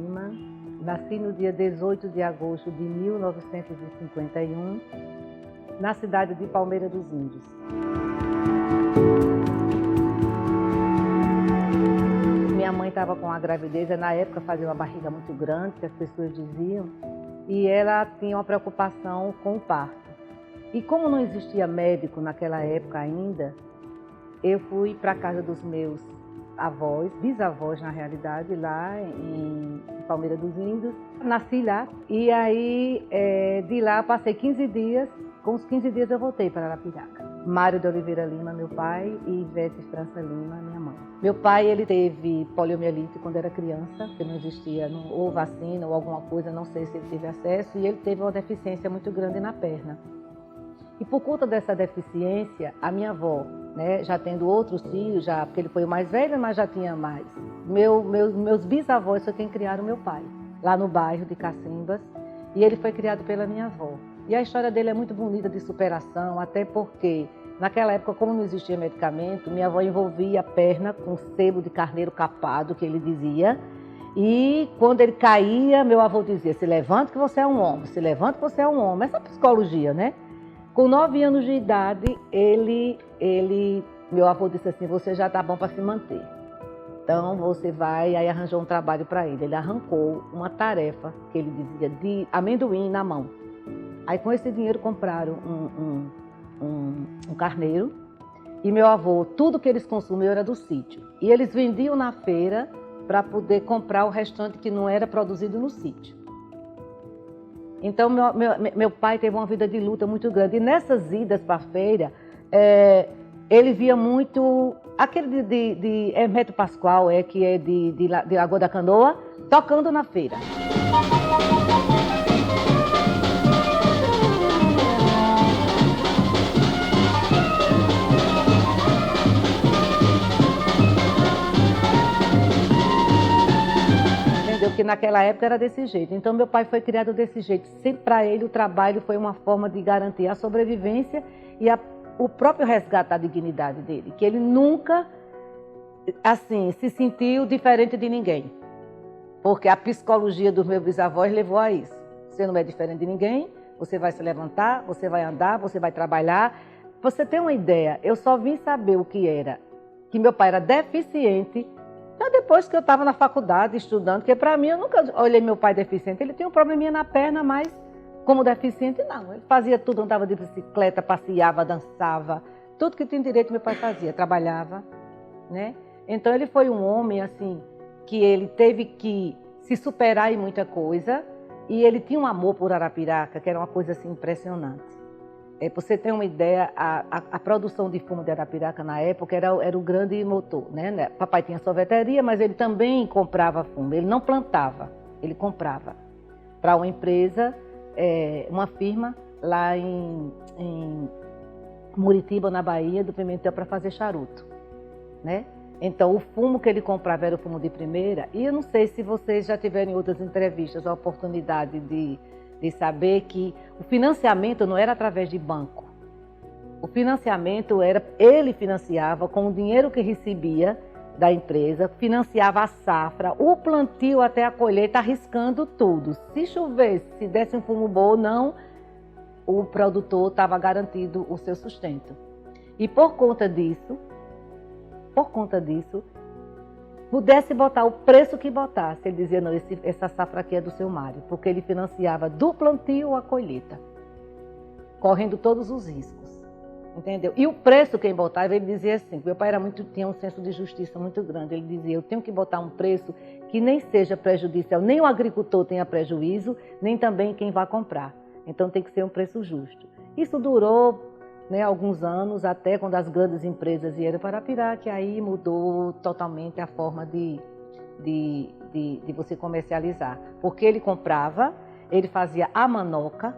Lima. Nasci no dia 18 de agosto de 1951, na cidade de Palmeira dos Índios. Minha mãe estava com a gravidez, na época fazia uma barriga muito grande, que as pessoas diziam, e ela tinha uma preocupação com o parto. E como não existia médico naquela época ainda, eu fui para a casa dos meus avós, bisavós na realidade, lá em Palmeira dos Índios. Nasci lá e aí de lá passei 15 dias, com os 15 dias eu voltei para Arapiraca. Mário de Oliveira Lima, meu pai, e Ivete França Lima, minha mãe. Meu pai, ele teve poliomielite quando era criança, que não existia ou vacina ou alguma coisa, não sei se ele teve acesso, e ele teve uma deficiência muito grande na perna. E por conta dessa deficiência, a minha avó, né, já tendo outros filhos, já, porque ele foi o mais velho, mas já tinha mais. Meus bisavós foi quem criaram meu pai, lá no bairro de Cacimbas, e ele foi criado pela minha avó. E a história dele é muito bonita de superação, até porque naquela época, como não existia medicamento, minha avó envolvia a perna com sebo de carneiro capado, que ele dizia, e quando ele caía, meu avô dizia, se levanta que você é um homem, se levanta que você é um homem. Essa psicologia, né? Com 9 anos de idade, meu avô disse assim, você já está bom para se manter. Então você vai, aí arranjou um trabalho para ele. Ele arrancou uma tarefa, que ele dizia, de amendoim na mão. Aí com esse dinheiro compraram um carneiro. E meu avô, tudo que eles consumiam era do sítio. E eles vendiam na feira para poder comprar o restante que não era produzido no sítio. Então, meu pai teve uma vida de luta muito grande. E nessas idas para a feira, ele via muito... Aquele de Hermeto Pascoal, que é de Lagoa da Canoa, tocando na feira. Porque naquela época era desse jeito. Então meu pai foi criado desse jeito. Sempre para ele o trabalho foi uma forma de garantir a sobrevivência e o próprio resgate da dignidade dele. Que ele nunca, assim, se sentiu diferente de ninguém. Porque a psicologia dos meus bisavós levou a isso. Você não é diferente de ninguém, você vai se levantar, você vai andar, você vai trabalhar. Você tem uma ideia, eu só vim saber o que era, que meu pai era deficiente, já depois que eu estava na faculdade estudando, porque para mim eu nunca olhei meu pai deficiente. Ele tinha um probleminha na perna, mas como deficiente não. Ele fazia tudo, andava de bicicleta, passeava, dançava, tudo que tinha direito meu pai fazia, trabalhava, né? Então ele foi um homem assim, que ele teve que se superar em muita coisa e ele tinha um amor por Arapiraca, que era uma coisa assim impressionante. Para você ter uma ideia, a produção de fumo de Arapiraca na época era o grande motor, né? Papai tinha sorveteria, mas ele também comprava fumo. Ele não plantava, ele comprava para uma empresa, uma firma lá em Muritiba, na Bahia, do Pimentel, para fazer charuto, né? Então o fumo que ele comprava era o fumo de primeira. E eu não sei se vocês já tiveram em outras entrevistas a oportunidade de saber que o financiamento não era através de banco. O financiamento era, ele financiava com o dinheiro que recebia da empresa, financiava a safra, o plantio até a colheita, arriscando tudo. Se chovesse, se desse um fumo bom ou não, o produtor estava garantido o seu sustento. E por conta disso, pudesse botar o preço que botasse, ele dizia, não, essa safra aqui é do seu Mário, porque ele financiava do plantio à colheita, correndo todos os riscos, entendeu? E o preço quem botava, ele dizia assim, meu pai tinha um senso de justiça muito grande, ele dizia, eu tenho que botar um preço que nem seja prejudicial, nem o agricultor tenha prejuízo, nem também quem vai comprar, então tem que ser um preço justo. Isso durou, né, alguns anos, até quando as grandes empresas vieram para Arapiraca, que aí mudou totalmente a forma de você comercializar. Porque ele comprava, ele fazia a manoca,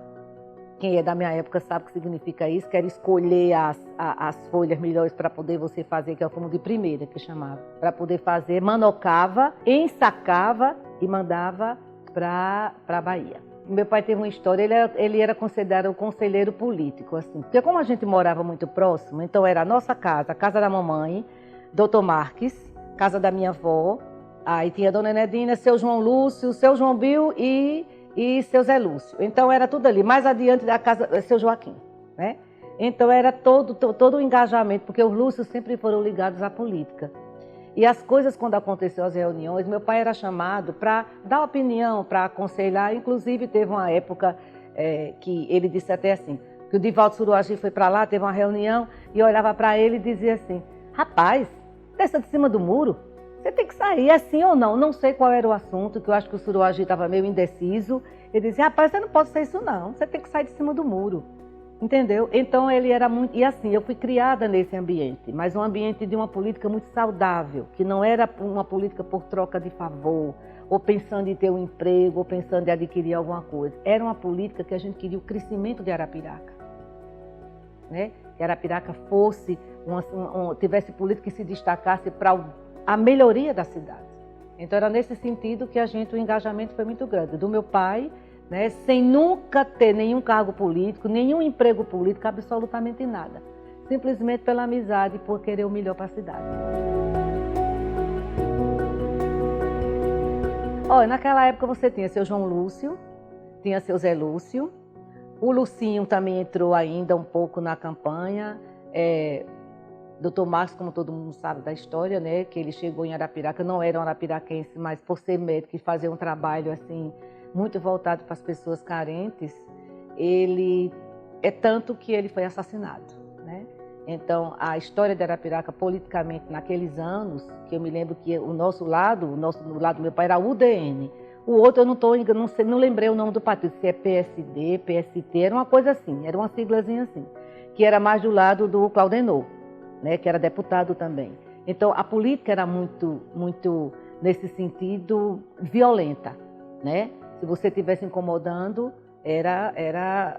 quem é da minha época sabe o que significa isso, que era escolher as folhas melhores para poder você fazer, que é o fumo de primeira, que chamava, para poder fazer, manocava, ensacava e mandava para a Bahia. Meu pai teve uma história, ele era considerado um conselheiro político, assim. Porque como a gente morava muito próximo, então era a nossa casa, a casa da mamãe, Dr. Marques, casa da minha avó, Aí tinha a dona Enedina, seu João Lúcio, seu João Bill e seu Zé Lúcio. Então era tudo ali, mais adiante da casa, seu Joaquim, né? Então era todo o engajamento, porque os Lúcios sempre foram ligados à política. E as coisas, quando aconteciam as reuniões, meu pai era chamado para dar opinião, para aconselhar. Inclusive, teve uma época que ele disse até assim, que o Divaldo Suruagi foi para lá, teve uma reunião, e eu olhava para ele e dizia assim, rapaz, desça de cima do muro, você tem que sair, é sim ou não? Não sei qual era o assunto, que eu acho que o Suruagi estava meio indeciso. Ele dizia, rapaz, você não pode ser isso não, você tem que sair de cima do muro. Entendeu? Então ele era muito... E assim, eu fui criada nesse ambiente, mas um ambiente de uma política muito saudável, que não era uma política por troca de favor, ou pensando em ter um emprego, ou pensando em adquirir alguma coisa. Era uma política que a gente queria o crescimento de Arapiraca. Né? Que Arapiraca fosse, tivesse política que se destacasse para a melhoria da cidade. Então era nesse sentido que o engajamento foi muito grande. Do meu pai... Né, sem nunca ter nenhum cargo político, nenhum emprego político, absolutamente nada. Simplesmente pela amizade e por querer o melhor para a cidade. Olha, naquela época você tinha seu João Lúcio, tinha seu Zé Lúcio, o Lucinho também entrou ainda um pouco na campanha, Dr. Marcos, como todo mundo sabe da história, né, que ele chegou em Arapiraca, não era um arapiraquense, mas por ser médico e fazer um trabalho assim, muito voltado para as pessoas carentes, ele é tanto que ele foi assassinado, né? Então, a história de Arapiraca, politicamente, naqueles anos, que eu me lembro que o lado do meu pai era UDN, o outro eu não lembrei o nome do partido, se é PSD, PST, era uma coisa assim, era uma siglazinha assim, que era mais do lado do Claudenor, né? Que era deputado também. Então, a política era muito, muito, nesse sentido, violenta, né? Se você estivesse incomodando, era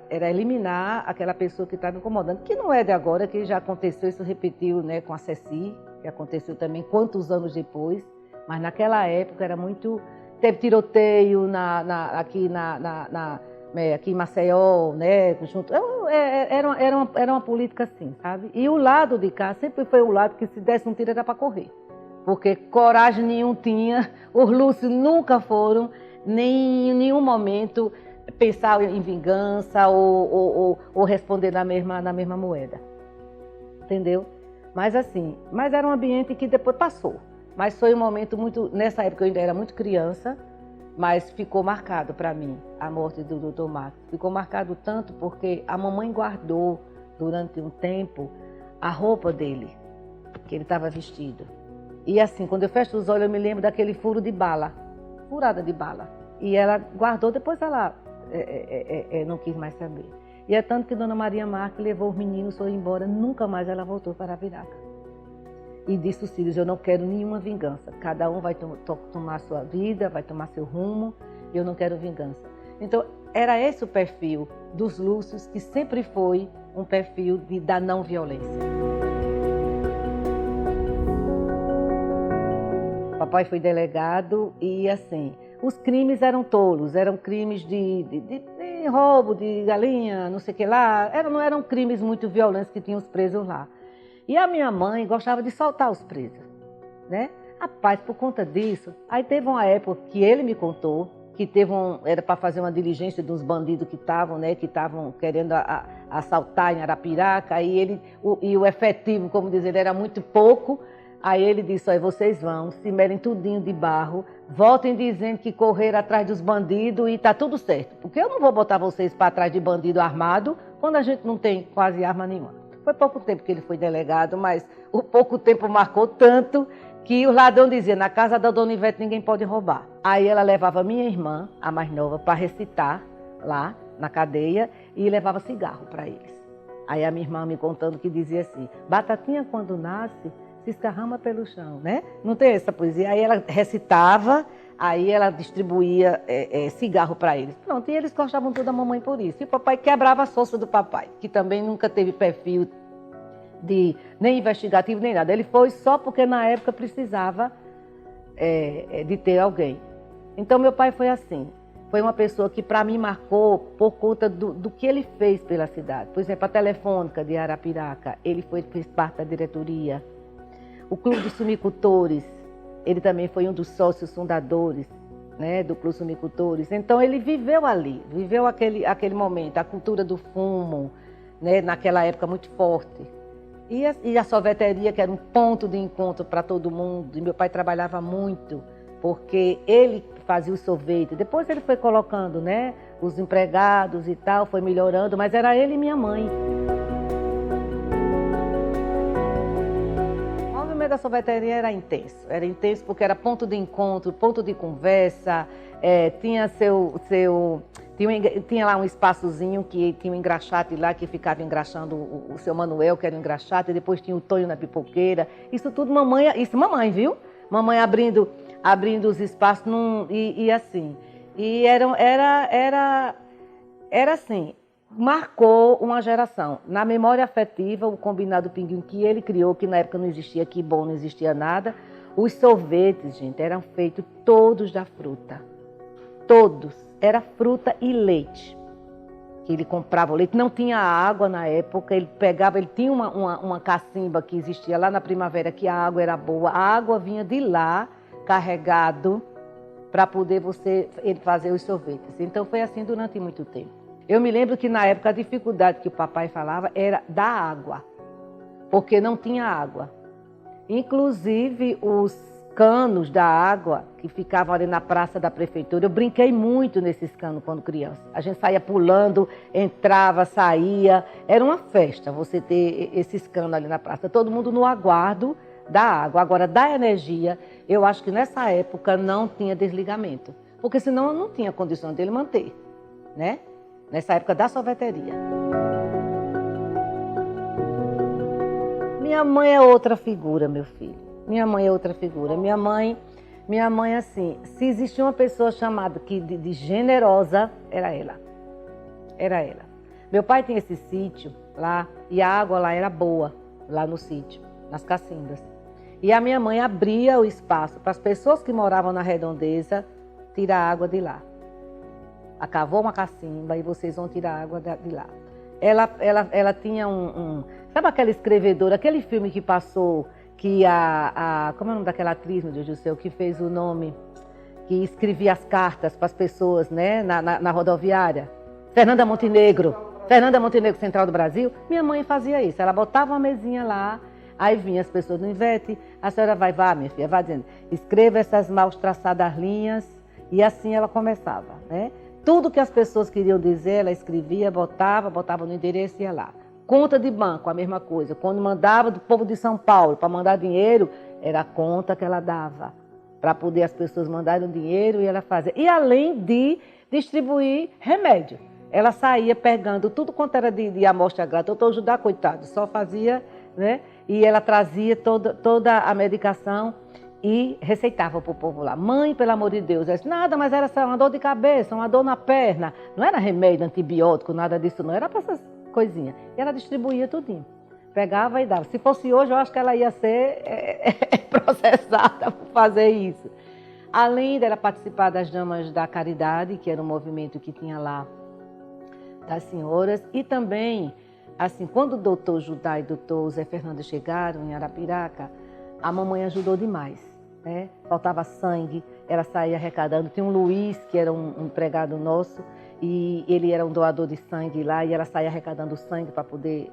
eliminar aquela pessoa que estava incomodando, que não é de agora, que já aconteceu, isso repetiu, né, com a Ceci, que aconteceu também quantos anos depois, mas naquela época era muito... Teve tiroteio aqui em Maceió, né, junto, era uma política assim, sabe? E o lado de cá sempre foi o lado que se desse um tiro era para correr, porque coragem nenhum tinha, os Lúcios nunca foram, nem em nenhum momento pensar em vingança ou responder na mesma moeda, entendeu? Mas assim, era um ambiente que depois passou, mas foi um momento muito, nessa época eu ainda era muito criança, mas ficou marcado para mim a morte do Dr. Marcos, ficou marcado tanto porque a mamãe guardou durante um tempo a roupa dele, que ele estava vestido, e assim, quando eu fecho os olhos eu me lembro daquele furada de bala. E ela guardou, depois ela não quis mais saber. E é tanto que Dona Maria Marques levou os meninos, foi embora, nunca mais ela voltou para Arapiraca. E disse aos filhos, eu não quero nenhuma vingança. Cada um vai tomar sua vida, vai tomar seu rumo, eu não quero vingança. Então, era esse o perfil dos Lúcios, que sempre foi um perfil da não violência. Papai foi delegado e, assim, os crimes eram tolos, eram crimes de roubo de galinha, não sei o que lá, não eram crimes muito violentos que tinham os presos lá. E a minha mãe gostava de soltar os presos, né? Rapaz, por conta disso, aí teve uma época que ele me contou, que era para fazer uma diligência dos bandidos que estavam, né, que estavam querendo assaltar em Arapiraca, e o efetivo, como dizer, ele era muito pouco. Aí ele disse, olha, vocês vão, se merem tudinho de barro, voltem dizendo que correram atrás dos bandidos e tá tudo certo. Porque eu não vou botar vocês para trás de bandido armado quando a gente não tem quase arma nenhuma. Foi pouco tempo que ele foi delegado, mas o pouco tempo marcou tanto que o ladrão dizia, na casa da Dona Ivete ninguém pode roubar. Aí ela levava minha irmã, a mais nova, para recitar lá na cadeia e levava cigarro para eles. Aí a minha irmã me contando que dizia assim, Batatinha quando nasce, se escarrama pelo chão, né? Não tem essa poesia. Aí ela recitava, aí ela distribuía cigarro para eles. Pronto, e eles gostavam tudo da mamãe por isso. E o papai quebrava a força do papai, que também nunca teve perfil nem investigativo, nem nada. Ele foi só porque na época precisava de ter alguém. Então meu pai foi assim. Foi uma pessoa que para mim marcou por conta do que ele fez pela cidade. Por exemplo, a Telefônica de Arapiraca, ele fez parte da diretoria. O Clube de Sumicultores, Ele também foi um dos sócios fundadores, né, do Clube Sumicultores. Então ele viveu ali, viveu aquele momento, a cultura do fumo, né, naquela época muito forte. E a sorveteria, que era um ponto de encontro para todo mundo. E meu pai trabalhava muito, porque ele fazia o sorvete. Depois ele foi colocando, né, os empregados e tal, foi melhorando, mas era ele e minha mãe. O movimento da sorveteria era intenso porque era ponto de encontro, ponto de conversa, tinha lá um espaçozinho que tinha um engraxate lá, que ficava engraxando o seu Manuel, que era um engraxate, e depois tinha o Tonho na pipoqueira. Isso tudo mamãe, viu? Mamãe abrindo os espaços e assim. E era assim, marcou uma geração. Na memória afetiva, o combinado Pinguim que ele criou, que na época não existia Que Bom, não existia nada, os sorvetes, gente, eram feitos todos da fruta. Todos. Era fruta e leite. Que ele comprava o leite. Não tinha água na época, ele tinha uma cacimba que existia lá na Primavera, que a água era boa. A água vinha de lá, carregado, para poder ele fazer os sorvetes. Então foi assim durante muito tempo. Eu me lembro que na época a dificuldade que o papai falava era da água, porque não tinha água. Inclusive os canos da água que ficavam ali na praça da prefeitura, eu brinquei muito nesses canos quando criança. A gente saía pulando, entrava, saía, era uma festa você ter esses canos ali na praça. Todo mundo no aguardo da água. Agora, da energia, eu acho que nessa época não tinha desligamento, porque senão não tinha condição dele manter, né? Nessa época da sorveteria. Minha mãe é outra figura, meu filho. Minha mãe é outra figura. Minha mãe, assim, se existia uma pessoa chamada de generosa, era ela. Era ela. Meu pai tinha esse sítio lá e a água lá era boa, lá no sítio, nas cacimbas. E a minha mãe abria o espaço para as pessoas que moravam na redondeza tirar água de lá. Cavou uma cacimba e vocês vão tirar água de lá. Ela tinha sabe aquela escrevedora, aquele filme que passou, que como é o nome daquela atriz, meu Deus do céu, que fez o nome, que escrevia as cartas para as pessoas, né, na rodoviária? Fernanda Montenegro, Central do Brasil. Minha mãe fazia isso, ela botava uma mesinha lá, aí vinha as pessoas no Ivete, a senhora vai, minha filha, vai dizendo, escreva essas mal traçadas linhas, e assim ela começava, né? Tudo que as pessoas queriam dizer, ela escrevia, botava no endereço e ia lá. Conta de banco, a mesma coisa. Quando mandava do povo de São Paulo para mandar dinheiro, era a conta que ela dava, para poder as pessoas mandarem o dinheiro e ela fazia. E além de distribuir remédio. Ela saía pegando tudo quanto era de amostra grátis. Doutor Judá, coitado, só fazia, né? E ela trazia toda a medicação e receitava para o povo lá. Mãe, pelo amor de Deus, eu disse, nada, mas era só uma dor de cabeça, uma dor na perna. Não era remédio, antibiótico, nada disso não. Era para essas coisinhas. E ela distribuía tudinho. Pegava e dava. Se fosse hoje, eu acho que ela ia ser processada por fazer isso. Além dela participar das Damas da Caridade, que era um movimento que tinha lá das senhoras. E também, assim, quando o doutor Judá e o doutor Zé Fernando chegaram em Arapiraca, a mamãe ajudou demais. Né? Faltava sangue, ela saía arrecadando. Tinha um Luiz, que era um empregado nosso, e ele era um doador de sangue lá, e ela saía arrecadando sangue para poder...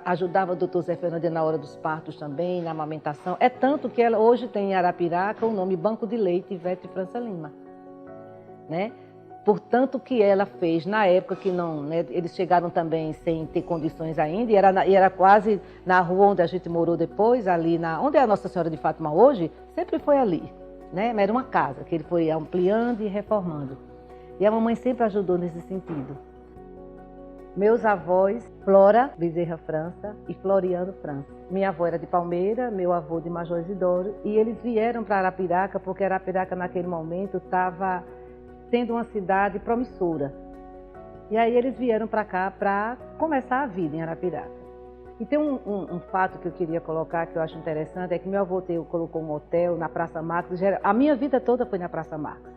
ajudava o doutor Zé Fernando na hora dos partos também, na amamentação. É tanto que ela hoje tem em Arapiraca o nome Banco de Leite Ivete França Lima. Né? Portanto, que ela fez na época que não, né, eles chegaram também sem ter condições ainda, e era quase na rua onde a gente morou depois, ali onde é a Nossa Senhora de Fátima hoje, sempre foi ali, né? Era uma casa que ele foi ampliando e reformando. E a mamãe sempre ajudou nesse sentido. Meus avós, Flora Bezerra França e Floriano França. Minha avó era de Palmeira, meu avô de Major Isidoro, e eles vieram para Arapiraca porque Arapiraca naquele momento estava sendo uma cidade promissora. E aí eles vieram para cá para começar a vida em Arapiraca. E tem um fato que eu queria colocar, que eu acho interessante, é que meu avô colocou um hotel na Praça Marcos. A minha vida toda foi na Praça Marcos.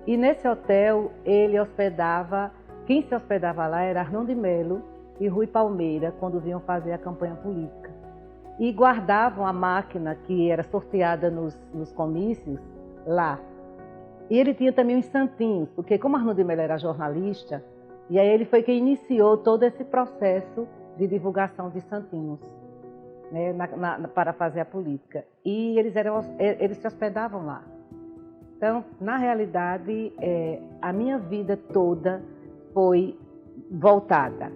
E nesse hotel, quem se hospedava lá era Arnon de Melo e Rui Palmeira, quando vinham fazer a campanha política. e guardavam a máquina que era sorteada nos comícios lá. E ele tinha também os santinhos, porque como Arnoldo de Melo era jornalista, e aí ele foi quem iniciou todo esse processo de divulgação de santinhos, né, para fazer a política. E eles se hospedavam lá. Então, na realidade, a minha vida toda foi voltada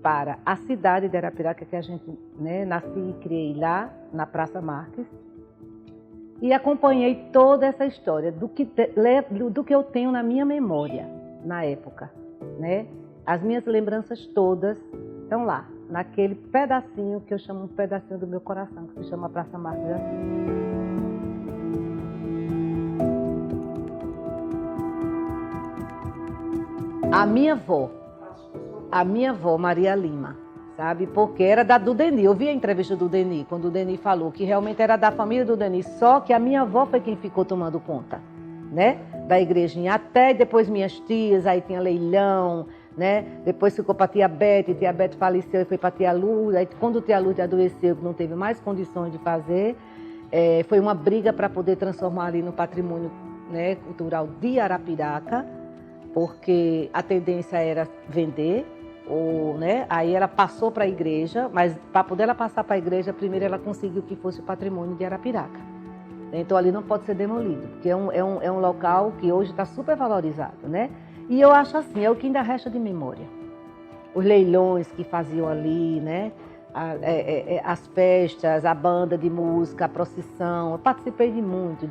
para a cidade de Arapiraca, que a gente, né, nasci e criei lá, na Praça Marques, e acompanhei toda essa história do que eu tenho na minha memória, na época, né? As minhas lembranças todas estão lá, naquele pedacinho que eu chamo um pedacinho do meu coração, que se chama Praça Marques de Assis. A minha avó, Maria Lima, sabe? Porque era do Denis. Eu vi a entrevista do Denis, quando o Denis falou que realmente era da família do Denis, só que a minha avó foi quem ficou tomando conta, né? Da igrejinha. Até depois minhas tias, aí tinha leilão, né? Depois ficou para tia Bete faleceu e foi para tia Luz. Aí quando tia Luz adoeceu, que não teve mais condições de fazer, foi uma briga para poder transformar ali no patrimônio, né, cultural de Arapiraca, porque a tendência era vender. Né? Aí ela passou para a igreja, mas para poder ela passar para a igreja, primeiro ela conseguiu que fosse o patrimônio de Arapiraca. Então ali não pode ser demolido, porque é um local que hoje está super valorizado, né? E eu acho assim, é o que ainda resta de memória. Os leilões que faziam ali, né? As festas, a banda de música, a procissão. Eu participei de muito,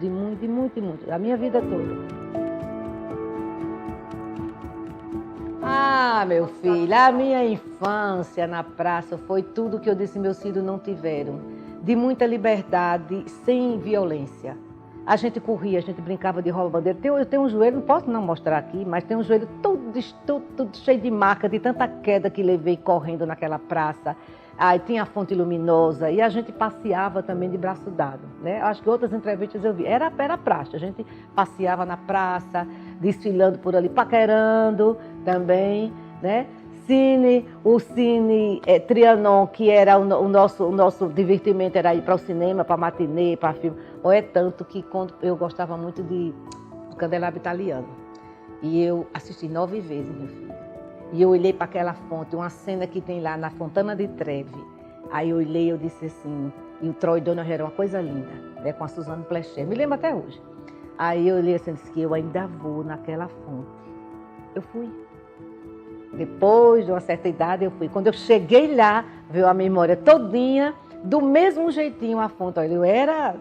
a minha vida toda. Ah, meu filho, a minha infância na praça foi tudo que eu disse meus filhos não tiveram. De muita liberdade, sem violência. A gente corria, a gente brincava de rouba-bandeira. Eu tenho um joelho, não posso não mostrar aqui, mas tem um joelho todo cheio de marca, de tanta queda que levei correndo naquela praça. Aí tinha a fonte luminosa e a gente passeava também de braço dado, né? Acho que outras entrevistas eu vi. Era praxe, a gente passeava na praça, desfilando por ali, paquerando também, né? O Cine Trianon, que era o nosso divertimento, era ir para o cinema, para matinê, para filme. Ou é tanto que quando eu gostava muito do Candelabro Italiano. E eu assisti 9 vezes, meu filho. E eu olhei para aquela fonte, uma cena que tem lá na Fontana de Trevi. Aí eu olhei e disse assim, e o Troy Donald era uma coisa linda, né, com a Suzane Plechê, me lembro até hoje. Aí eu olhei assim e disse que eu ainda vou naquela fonte. Eu fui. Depois de uma certa idade eu fui. Quando eu cheguei lá, veio a memória todinha, do mesmo jeitinho a fonte. Eu era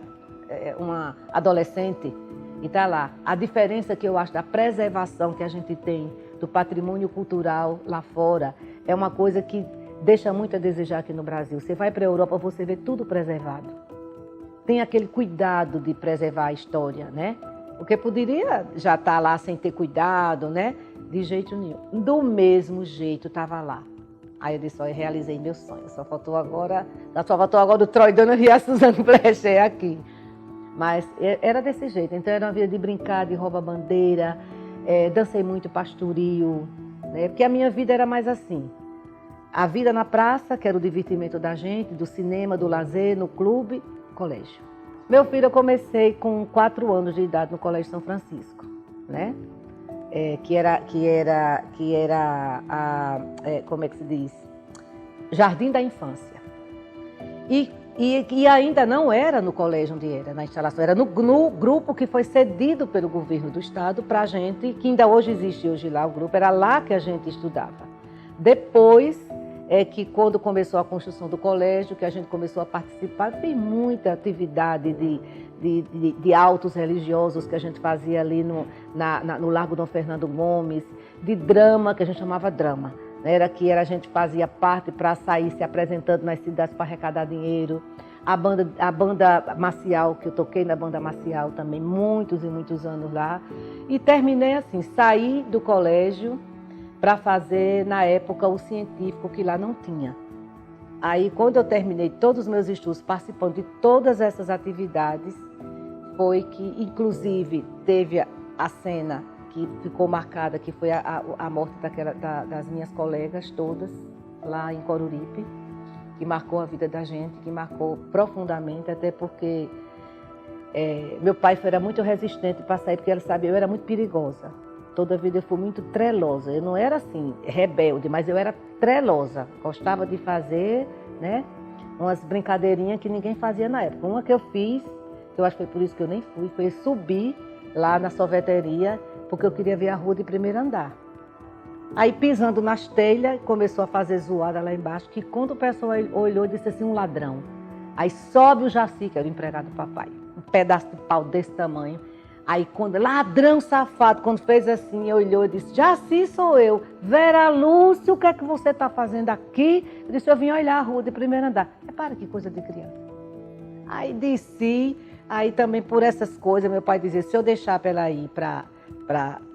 uma adolescente e está lá. A diferença que eu acho da preservação que a gente tem do patrimônio cultural lá fora é uma coisa que deixa muito a desejar aqui no Brasil. Você vai para a Europa, você vê tudo preservado. Tem aquele cuidado de preservar a história, né? Porque poderia já estar lá sem ter cuidado, né? De jeito nenhum. Do mesmo jeito estava lá. Aí eu disse, eu realizei meu sonho. Só faltou agora o Troy Donald e a Suzane Plechê aqui. Mas era desse jeito. Então era uma vida de brincar, de rouba-bandeira. Dancei muito pastorio, né? Porque a minha vida era mais assim. A vida na praça, que era o divertimento da gente, do cinema, do lazer, no clube, colégio. Meu filho, eu comecei com 4 anos de idade no Colégio São Francisco, né? Que era como é que se diz? Jardim da Infância. E ainda não era no colégio onde era, na instalação, era no grupo que foi cedido pelo governo do estado para a gente, que ainda hoje existe lá o grupo, era lá que a gente estudava. Depois que quando começou a construção do colégio, que a gente começou a participar, tem muita atividade de autos religiosos que a gente fazia ali no Largo Dom Fernando Gomes, de drama, que a gente chamava drama. A gente fazia parte para sair se apresentando nas cidades para arrecadar dinheiro. A banda marcial, que eu toquei na banda marcial também, muitos e muitos anos lá. E terminei assim, saí do colégio para fazer, na época, o científico, que lá não tinha. Aí, quando eu terminei todos os meus estudos, participando de todas essas atividades, foi que, inclusive, teve a cena que ficou marcada, que foi a morte das minhas colegas todas, lá em Coruripe, que marcou a vida da gente, que marcou profundamente, até porque meu pai era muito resistente para sair, porque ele sabia, eu era muito perigosa. Toda a vida eu fui muito trelosa. Eu não era assim, rebelde, mas eu era trelosa. Gostava de fazer, né, umas brincadeirinhas que ninguém fazia na época. Uma que eu fiz, que eu acho que foi por isso que eu nem fui, foi subir lá na sorveteria, porque eu queria ver a rua de primeiro andar. Aí pisando nas telhas, começou a fazer zoada lá embaixo, que quando o pessoal olhou, disse assim, um ladrão. Aí sobe o Jaci, que era o empregado do papai, um pedaço de pau desse tamanho. Aí quando, ladrão safado, quando fez assim, olhou e disse, Jaci sou eu, Vera Lúcia, o que é que você está fazendo aqui? Eu disse, eu vim olhar a rua de primeiro andar. Repara que coisa de criança. Aí desci, aí também por essas coisas, meu pai dizia, se eu deixar para ela ir para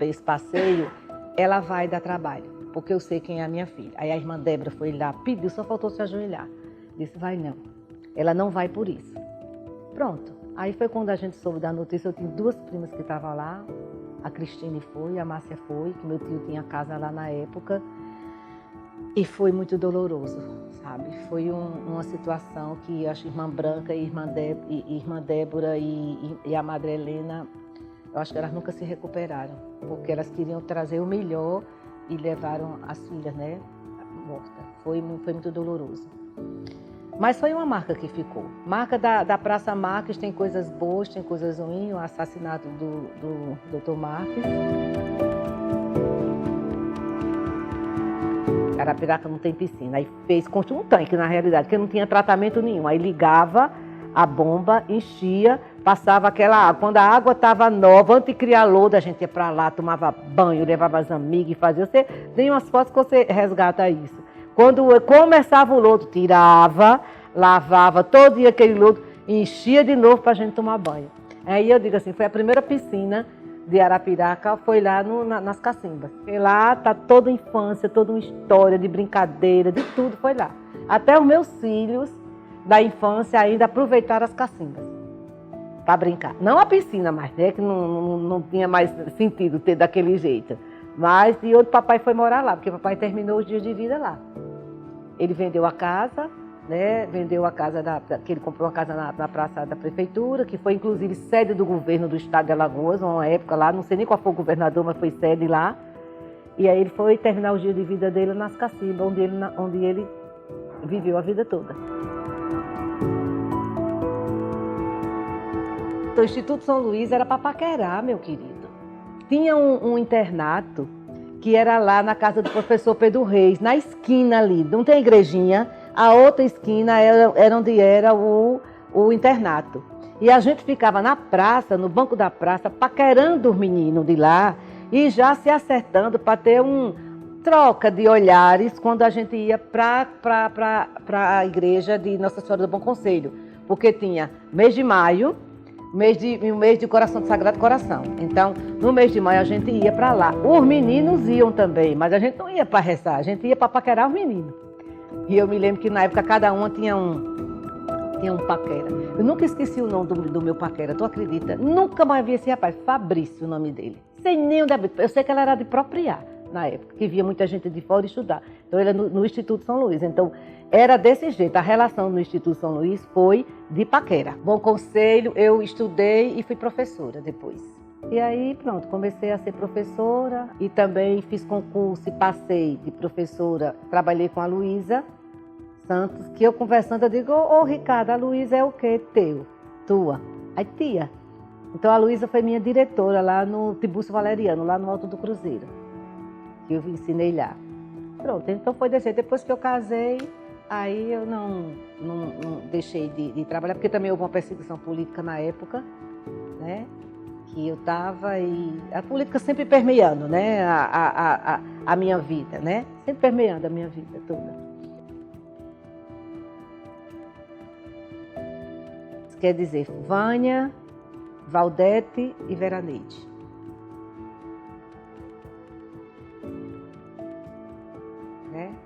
esse passeio, ela vai dar trabalho, porque eu sei quem é a minha filha. Aí a irmã Débora foi lá, pediu, só faltou se ajoelhar. Disse, vai não, ela não vai por isso. Pronto. Aí foi quando a gente soube da notícia, eu tinha duas primas que estavam lá, a Cristine foi, a Márcia foi, que meu tio tinha casa lá na época, e foi muito doloroso, sabe? Foi uma situação que acho que irmã Branca e irmã Débora e a Madre Helena, eu acho que elas nunca se recuperaram, porque elas queriam trazer o melhor e levaram as filhas, né, mortas. Foi muito doloroso. Mas foi uma marca que ficou. Marca da Praça Marques, tem coisas boas, tem coisas ruins, o assassinato do Dr. Marques. Arapiraca não tem piscina. Aí construiu um tanque, na realidade, porque não tinha tratamento nenhum. Aí ligava a bomba, enchia, passava aquela água. Quando a água estava nova, antes de criar lodo, a gente ia para lá, tomava banho, levava as amigas e fazia. Você tem umas fotos que você resgata isso. Quando começava o lodo, tirava, lavava todo dia aquele lodo, enchia de novo para a gente tomar banho. Aí eu digo assim, foi a primeira piscina de Arapiraca, foi lá nas Cacimbas. E lá está toda a infância, toda uma história de brincadeira, de tudo foi lá. Até os meus filhos da infância ainda aproveitaram as Cacimbas para brincar. Não a piscina mais, né, que não tinha mais sentido ter daquele jeito. Mas e outro papai foi morar lá, porque papai terminou os dias de vida lá. Ele vendeu a casa, né? Vendeu a casa, que ele comprou uma casa na praça da prefeitura, que foi inclusive sede do governo do estado de Alagoas, uma época lá, não sei nem qual foi o governador, mas foi sede lá. E aí ele foi terminar os dias de vida dele nas Cacimbas, onde ele viveu a vida toda. Então, o Instituto São Luís era para paquerar, meu querido. Tinha um internato que era lá na casa do professor Pedro Reis, na esquina ali, não tem igrejinha, a outra esquina era onde era o internato. E a gente ficava na praça, no banco da praça, paquerando os meninos de lá e já se acertando para ter troca de olhares quando a gente ia para a igreja de Nossa Senhora do Bom Conselho, porque tinha mês de maio, mês de Coração do Sagrado Coração. Então, no mês de maio a gente ia para lá. Os meninos iam também, mas a gente não ia para rezar, a gente ia para paquerar os meninos. E eu me lembro que na época cada uma tinha um paquera. Eu nunca esqueci o nome do meu paquera, tu acredita? Nunca mais vi esse rapaz, Fabrício o nome dele. Sem nem onde eu sei que ela era de Propriar na época, que via muita gente de fora estudar. Então ele era no Instituto São Luís. Então era desse jeito, a relação no Instituto São Luís foi de paquera. Bom Conselho, eu estudei e fui professora depois. E aí pronto, comecei a ser professora e também fiz concurso e passei de professora, trabalhei com a Luísa Santos, que eu conversando, eu digo, ô Ricardo, a Luísa é o quê? Teu? Tua? Aí tia. Então a Luísa foi minha diretora lá no Tibúrcio Valeriano, lá no Alto do Cruzeiro, que eu ensinei lá. Pronto, então foi desse jeito. Depois que eu casei, aí eu não deixei de trabalhar, porque também houve uma perseguição política na época, né? Que eu estava e a política sempre permeando, né? A minha vida, né? Sempre permeando a minha vida toda. Quer dizer, Vânia, Valdete e Veraneide.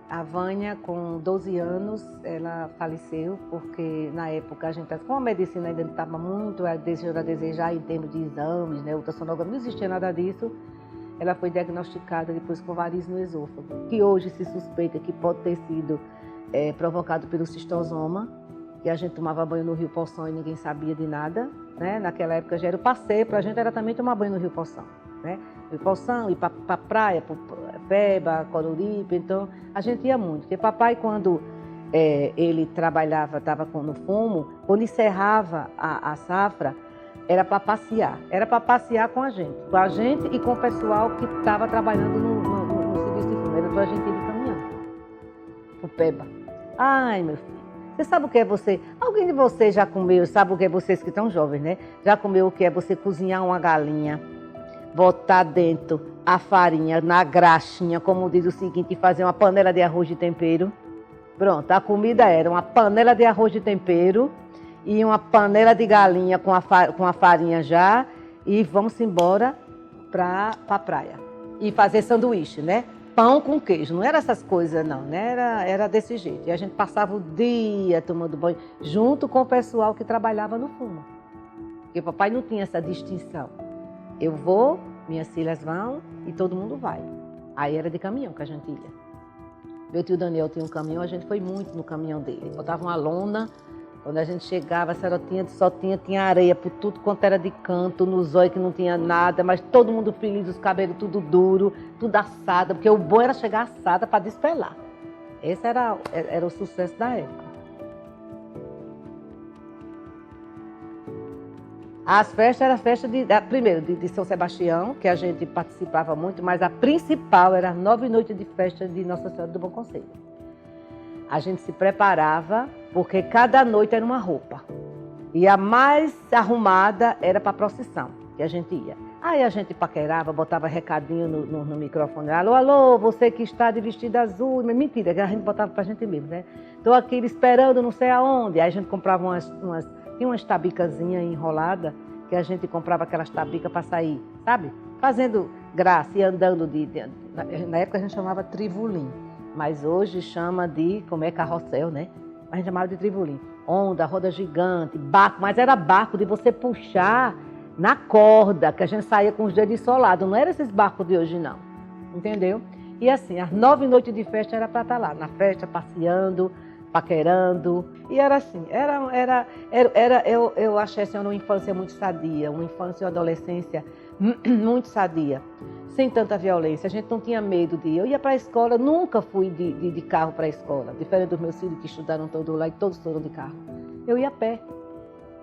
A Vânia, com 12 anos, ela faleceu porque na época a gente, como a medicina ainda estava muito a desejar em termos de exames, né, ultrassonograma, não existia nada disso, ela foi diagnosticada depois com varizes no esôfago, que hoje se suspeita que pode ter sido provocado pelo cistosoma, que a gente tomava banho no Rio Poção e ninguém sabia de nada, né? Naquela época já era o passeio, para a gente era também tomar banho no Rio Poção, né? Rio Poção, ir para a praia, para Peba, Coruripe, então a gente ia muito. Porque papai, quando ele trabalhava, estava no fumo, quando encerrava a safra, era para passear com a gente e com o pessoal que estava trabalhando no serviço de fumo, era para a gente ir de caminhão, para o Peba. Ai, meu filho. Você sabe o que é você? Alguém de vocês já comeu, sabe o que é vocês que estão jovens, né? Já comeu o que é você cozinhar uma galinha, botar dentro a farinha na graxinha, como diz o seguinte, e fazer uma panela de arroz de tempero? Pronto, a comida era uma panela de arroz de tempero e uma panela de galinha com a farinha já, e vamos embora para a praia. E fazer sanduíche, né? Pão com queijo, não era essas coisas não, né? Era desse jeito. E a gente passava o dia tomando banho, junto com o pessoal que trabalhava no fumo. Porque papai não tinha essa distinção. Eu vou, minhas filhas vão e todo mundo vai. Aí era de caminhão que a gente ia. Meu tio Daniel tinha um caminhão, a gente foi muito no caminhão dele. Botava uma lona, quando a gente chegava, tinha areia por tudo quanto era de canto, no zóio que não tinha nada, mas todo mundo feliz, os cabelos tudo duro, tudo assado, porque o bom era chegar assada para despelar. Esse era o sucesso da época. As festas eram festas primeiro de São Sebastião, que a gente participava muito, mas a principal era as 9 noites de festa de Nossa Senhora do Bom Conselho. A gente se preparava, porque cada noite era uma roupa. E a mais arrumada era para a procissão, que a gente ia. Aí a gente paquerava, botava recadinho no microfone. Alô, alô, você que está de vestido azul. Mentira, que a gente botava para a gente mesmo, né? Estou aqui esperando não sei aonde. Aí a gente comprava tinha umas tabicazinhas enroladas, que a gente comprava aquelas tabicas para sair, sabe? Fazendo graça e andando na época a gente chamava trivolim. Mas hoje chama de, carrossel, né? A gente chamava de trivolim. Onda, roda gigante, barco, mas era barco de você puxar na corda, que a gente saía com os dedos solados. Não era esses barcos de hoje, não. Entendeu? E assim, as 9 noites de festa era para estar lá, na festa, passeando, paquerando. E era assim, eu achei assim, uma infância muito sadia, uma infância e uma adolescência muito sadia, sem tanta violência. A gente não tinha medo de ir. Eu ia para a escola, nunca fui de carro para a escola, diferente dos meus filhos que estudaram todos lá e todos foram de carro. Eu ia a pé.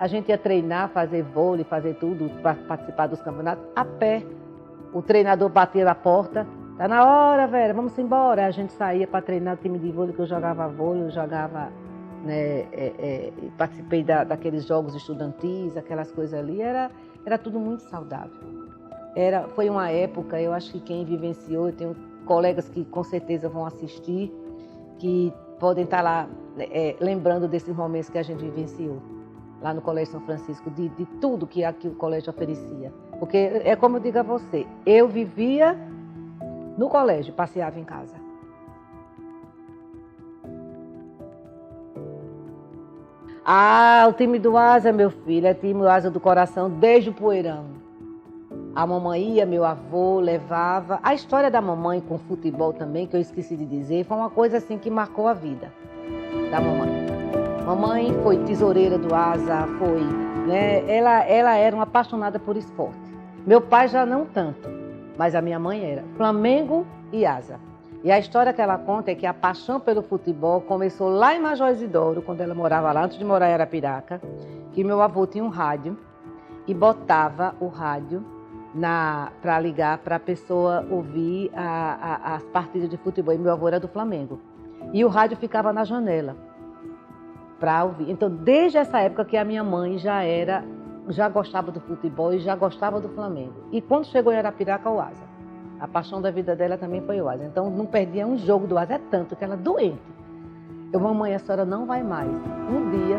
A gente ia treinar, fazer vôlei, fazer tudo, para participar dos campeonatos, a pé. O treinador batia na porta, tá na hora, velho, vamos embora. A gente saía para treinar o time de vôlei, que eu jogava vôlei, eu jogava, né, participei daqueles jogos estudantis, aquelas coisas ali, era tudo muito saudável. Foi uma época, eu acho que quem vivenciou, eu tenho colegas que com certeza vão assistir, que podem estar lá lembrando desses momentos que a gente vivenciou, lá no Colégio São Francisco, de tudo que aqui o colégio oferecia. Porque é como eu digo a você, eu vivia no colégio, passeava em casa. Ah, o time do Asa, meu filho, é time do Asa do coração desde o poeirão. A mamãe ia, meu avô levava. A história da mamãe com futebol também, que eu esqueci de dizer, foi uma coisa assim que marcou a vida da mamãe. Mamãe foi tesoureira do Asa, né? Ela era uma apaixonada por esporte. Meu pai já não tanto, mas a minha mãe era Flamengo e Asa. E a história que ela conta é que a paixão pelo futebol começou lá em Major Isidoro, quando ela morava lá, antes de morar em Arapiraca, que meu avô tinha um rádio e botava o rádio para ligar para a pessoa ouvir as partidas de futebol. E meu avô era do Flamengo. E o rádio ficava na janela para ouvir. Então, desde essa época que a minha mãe já gostava do futebol e já gostava do Flamengo. E quando chegou em Arapiraca, o Asa. A paixão da vida dela também foi o Asa. Então, não perdia um jogo do Asa, é tanto que ela é doente. Mamãe, a senhora não vai mais. Um dia,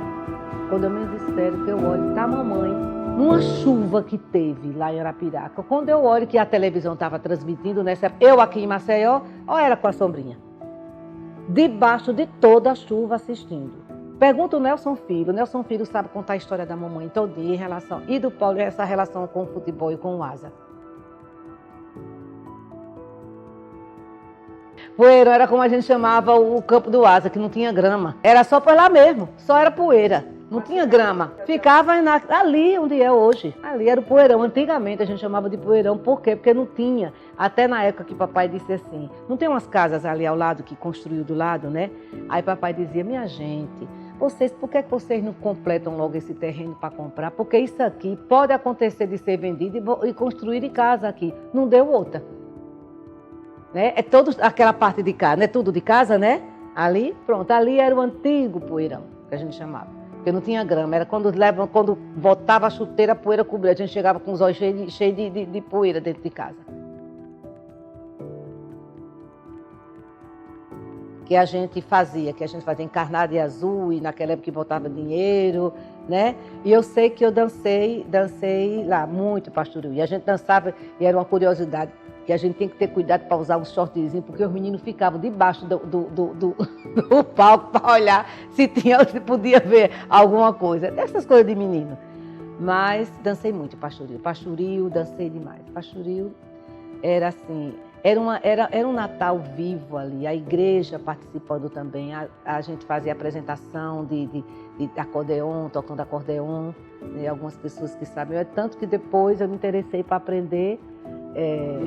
quando eu menos espero, que eu olho, tá mamãe, numa chuva que teve lá em Arapiraca. Quando eu olho que a televisão estava transmitindo, nessa época, eu aqui em Maceió, ou era com a sombrinha? Debaixo de toda a chuva assistindo. Pergunta o Nelson Filho. O Nelson Filho sabe contar a história da mamãe todinha em relação, e do Paulo, essa relação com o futebol e com o Asa. Poeirão era como a gente chamava o Campo do Asa, que não tinha grama. Era só por lá mesmo, só era poeira. Não tinha grama. Ficava ali onde é hoje. Ali era o poeirão. Antigamente a gente chamava de poeirão. Por quê? Porque não tinha. Até na época que papai disse assim, não tem umas casas ali ao lado que construiu do lado, né? Aí papai dizia, minha gente, por que vocês não completam logo esse terreno para comprar? Porque isso aqui pode acontecer de ser vendido e construir de casa aqui. Não deu outra. Né? É toda aquela parte de casa, não é tudo de casa, né? Ali, pronto. Ali era o antigo poeirão, que a gente chamava. Porque não tinha grama, era quando botava a chuteira, a poeira cobria. A gente chegava com os olhos cheios de poeira dentro de casa. Que a gente fazia encarnado de azul, e naquela época que botava dinheiro, né? E eu sei que eu dancei lá, muito pastoril. E a gente dançava, e era uma curiosidade, que a gente tem que ter cuidado para usar um shortzinho, porque os meninos ficavam debaixo do palco para olhar se podia ver alguma coisa. Essas coisas de menino. Mas dancei muito pastoril. Pastoril, dancei demais. Pastoril era assim, era um Natal vivo ali, a igreja participando também. A gente fazia apresentação de acordeon, tocando acordeon, né? Algumas pessoas que sabem. Tanto que depois eu me interessei para aprender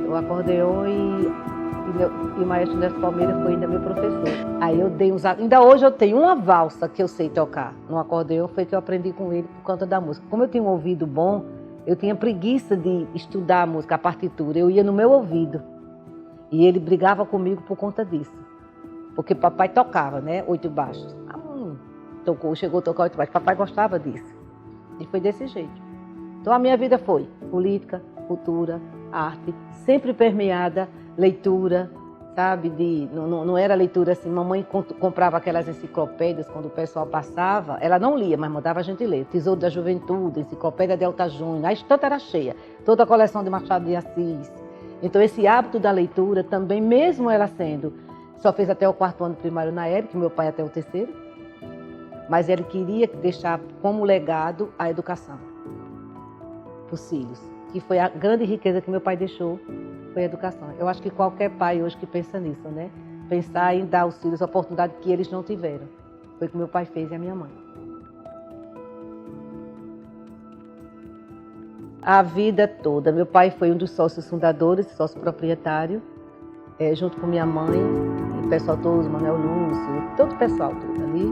o acordeon e o maestro Nelson Palmeira foi ainda meu professor. Aí eu dei ainda hoje eu tenho uma valsa que eu sei tocar no acordeon, foi que eu aprendi com ele por conta da música. Como eu tinha um ouvido bom, eu tinha preguiça de estudar a música, a partitura, eu ia no meu ouvido. E ele brigava comigo por conta disso. Porque papai tocava, né? 8 baixos. Chegou a tocar 8 baixos. Papai gostava disso. E foi desse jeito. Então a minha vida foi política, cultura, arte, sempre permeada, leitura, sabe? Não era leitura assim, mamãe comprava aquelas enciclopédias quando o pessoal passava, ela não lia, mas mandava a gente ler. Tesouro da Juventude, Enciclopédia de Delta Júnior, a estante era cheia, toda a coleção de Machado de Assis. Então esse hábito da leitura também, mesmo ela só fez até o 4º ano primário na época, meu pai até o 3º, mas ele queria deixar como legado a educação para os filhos, que foi a grande riqueza que meu pai deixou, foi a educação. Eu acho que qualquer pai hoje que pensa nisso, né? Pensar em dar aos filhos a oportunidade que eles não tiveram. Foi o que meu pai fez e a minha mãe. A vida toda. Meu pai foi um dos sócios fundadores, sócio proprietário, junto com minha mãe, e o pessoal todo, Manuel Lúcio, todo o pessoal todo ali.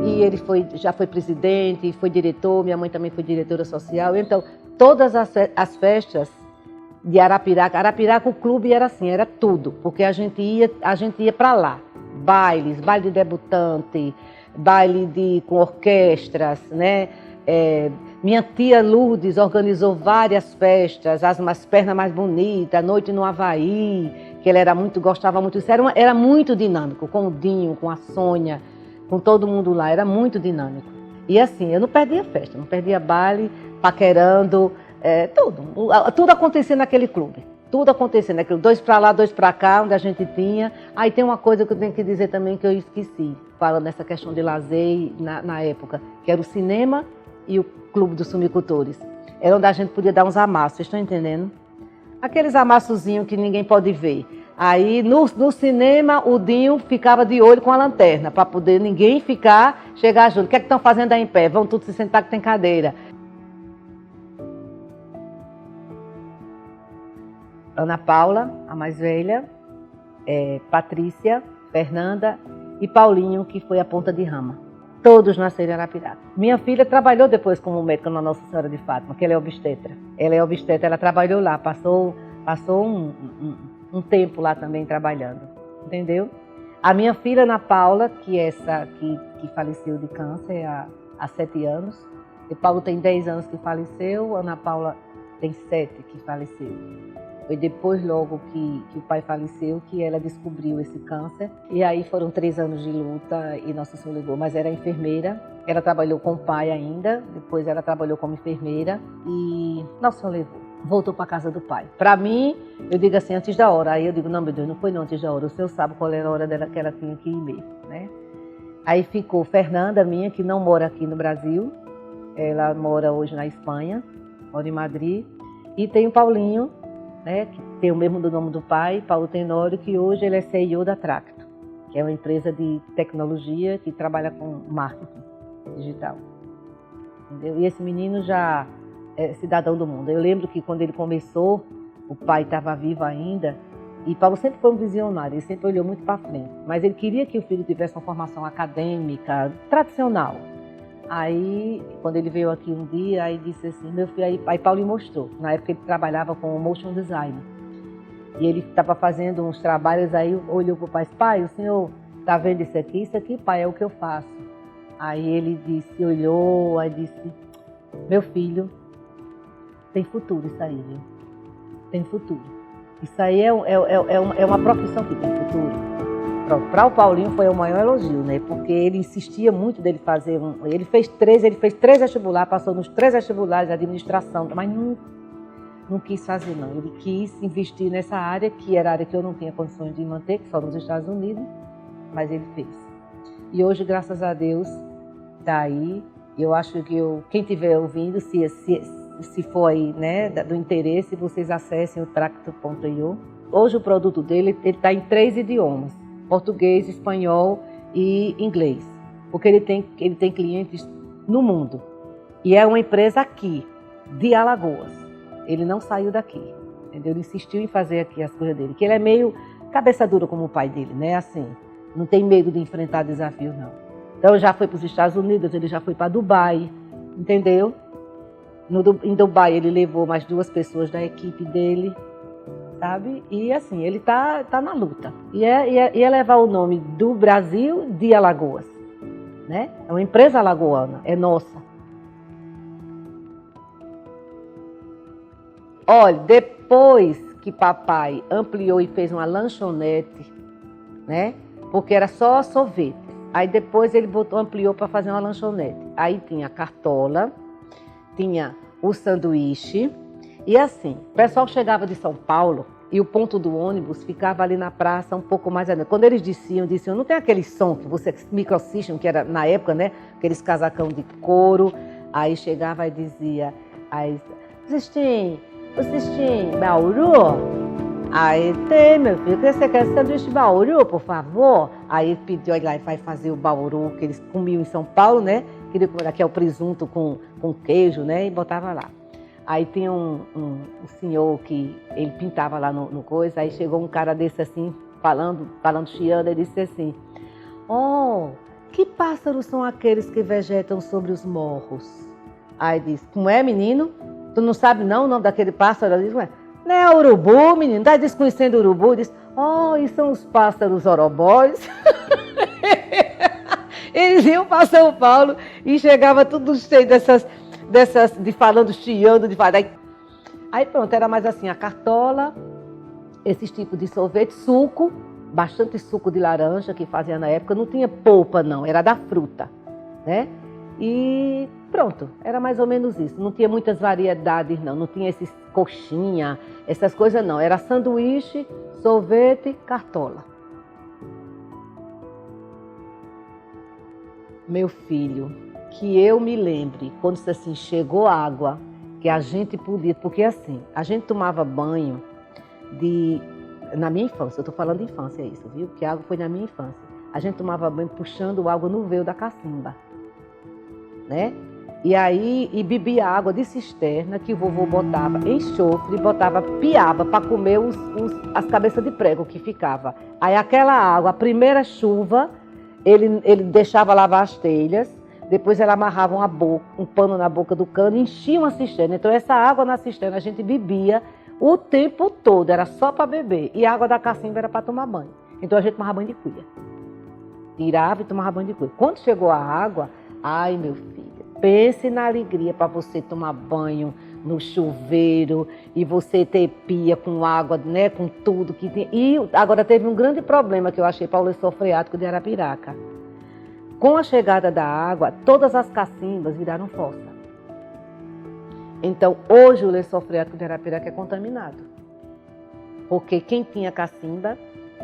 E ele já foi presidente, foi diretor, minha mãe também foi diretora social. Então, todas as festas de Arapiraca, o clube era assim, era tudo, porque a gente ia para lá. Baile de debutante, com orquestras, né? Minha tia Lourdes organizou várias festas, as pernas mais bonitas, a noite no Havaí, que ele gostava muito disso. Era muito dinâmico, com o Dinho, com a Sônia, com todo mundo lá, era muito dinâmico. E assim, eu não perdia festa, não perdia baile, paquerando, tudo acontecia naquele clube. Tudo acontecia naquele, 2 para lá, 2 para cá, onde a gente tinha. Aí tem uma coisa que eu tenho que dizer também que eu esqueci, falando nessa questão de lazer na época, que era o cinema e o Clube dos Sumicultores. Era onde a gente podia dar uns amassos, vocês estão entendendo? Aqueles amassozinhos que ninguém pode ver. Aí no cinema o Dinho ficava de olho com a lanterna, para poder ninguém chegar junto. O que é que estão fazendo aí em pé? Vão todos se sentar que tem cadeira. Ana Paula, a mais velha, Patrícia, Fernanda e Paulinho, que foi a ponta de rama. Todos nasceram em Arapiraca. Minha filha trabalhou depois como médica na Nossa Senhora de Fátima, que ela é obstetra. Ela trabalhou lá, passou um tempo lá também trabalhando, entendeu? A minha filha Ana Paula, que faleceu de câncer há 7 anos. E Paulo tem 10 anos que faleceu, Ana Paula tem 7 que faleceu. Foi depois logo que o pai faleceu que ela descobriu esse câncer. E aí foram 3 anos de luta e Nossa Senhora ligou. Mas era enfermeira, ela trabalhou com o pai ainda, depois ela trabalhou como enfermeira e Nossa Senhora levou. Voltou para a casa do pai. Para mim, eu digo assim, antes da hora. Aí eu digo, não, meu Deus, não foi não antes da hora. O senhor sabe qual era a hora dela que ela tinha que ir mesmo, né? Aí ficou Fernanda, minha, que não mora aqui no Brasil. Ela mora hoje na Espanha, mora em Madrid. E tem o Paulinho, né, que tem o mesmo nome do pai, Paulo Tenório, que hoje ele é CEO da Tracto, que é uma empresa de tecnologia que trabalha com marketing digital. Entendeu? E esse menino já é cidadão do mundo. Eu lembro que quando ele começou, o pai estava vivo ainda, e Paulo sempre foi um visionário, ele sempre olhou muito para frente, mas ele queria que o filho tivesse uma formação acadêmica, tradicional. Aí, quando ele veio aqui um dia, aí disse assim, meu filho, aí Paulo lhe mostrou, na época ele trabalhava com motion design, e ele estava fazendo uns trabalhos, aí olhou para o pai, pai, o senhor está vendo isso aqui, pai, é o que eu faço. Aí ele disse, olhou, aí disse, meu filho, tem futuro isso aí, viu? Tem futuro. Isso aí é uma profissão que tem futuro. Para o Paulinho foi o maior elogio, né? Porque ele insistia muito dele fazer ele fez três vestibulares, passou nos 3 vestibulares de administração, mas não quis fazer não. Ele quis investir nessa área, que era a área que eu não tinha condições de manter, que só nos Estados Unidos, mas ele fez. E hoje, graças a Deus, está aí. Eu acho que quem estiver ouvindo, se for aí, né, do interesse, vocês acessem o Tracto.io. Hoje o produto dele está em 3 idiomas, português, espanhol e inglês, porque ele tem clientes no mundo. E é uma empresa aqui, de Alagoas. Ele não saiu daqui, entendeu? Ele insistiu em fazer aqui as coisas dele, que ele é meio cabeça dura como o pai dele, né? Assim, não tem medo de enfrentar desafios, não. Então já foi para os Estados Unidos, ele já foi para Dubai, entendeu? Em Dubai ele levou mais 2 pessoas da equipe dele, sabe? E assim, ele tá na luta. E é levar o nome do Brasil de Alagoas, né? É uma empresa alagoana, é nossa. Olha, depois que papai ampliou e fez uma lanchonete, né? Porque era só sorvete. Aí depois ele ampliou para fazer uma lanchonete. Aí tinha a cartola, tinha o sanduíche. E assim, o pessoal chegava de São Paulo e o ponto do ônibus ficava ali na praça um pouco mais adiante. Quando eles diziam, não tem aquele som que você, microsystem, que era na época, né? Aqueles casacão de couro. Aí chegava e dizia, aí, vocês têm Bauru? Aí tem, meu filho, você quer sanduíche Bauru, por favor? Aí ele pediu, aí lá vai fazer o Bauru, que eles comiam em São Paulo, né? Que é o presunto com queijo, né? E botava lá. Aí tem um senhor que ele pintava lá no coisa, aí chegou um cara desse assim, falando chiando, ele disse assim, que pássaros são aqueles que vegetam sobre os morros? Aí disse, como é, menino? Tu não sabe não o nome daquele pássaro? Eu disse, não é urubu, menino? Tá desconhecendo urubu? Diz, e são os pássaros orobóis. Eles iam para São Paulo e chegava tudo cheio dessas de falando, chiando, de falar. Aí pronto, era mais assim, a cartola, esses tipos de sorvete, suco, bastante suco de laranja que fazia na época, não tinha polpa não, era da fruta, né? E pronto, era mais ou menos isso. Não tinha muitas variedades, não tinha esses coxinha, essas coisas não. Era sanduíche, sorvete, cartola. Meu filho, que eu me lembre, quando assim, chegou água, que a gente podia, porque assim, a gente tomava banho na minha infância, eu estou falando de infância, é isso, viu? Que a água foi na minha infância. A gente tomava banho puxando água no veio da cacimba, né? E aí, bebia água de cisterna que o vovô botava enxofre, botava piaba para comer as cabeças de prego que ficava. Aí aquela água, a primeira chuva, ele deixava lavar as telhas, depois ele amarrava um pano na boca do cano e enchia uma cisterna. Então essa água na cisterna a gente bebia o tempo todo, era só para beber. E a água da cacimba era para tomar banho. Então a gente tomava banho de cuia. Tirava e tomava banho de cuia. Quando chegou a água, ai meu filho, pense na alegria para você tomar banho no chuveiro e você ter pia com água, né, com tudo que tem. E agora teve um grande problema que eu achei para o lençol freático de Arapiraca. Com a chegada da água, todas as cacimbas viraram fossa. Então, hoje o lençol freático de Arapiraca é contaminado. Porque quem tinha cacimba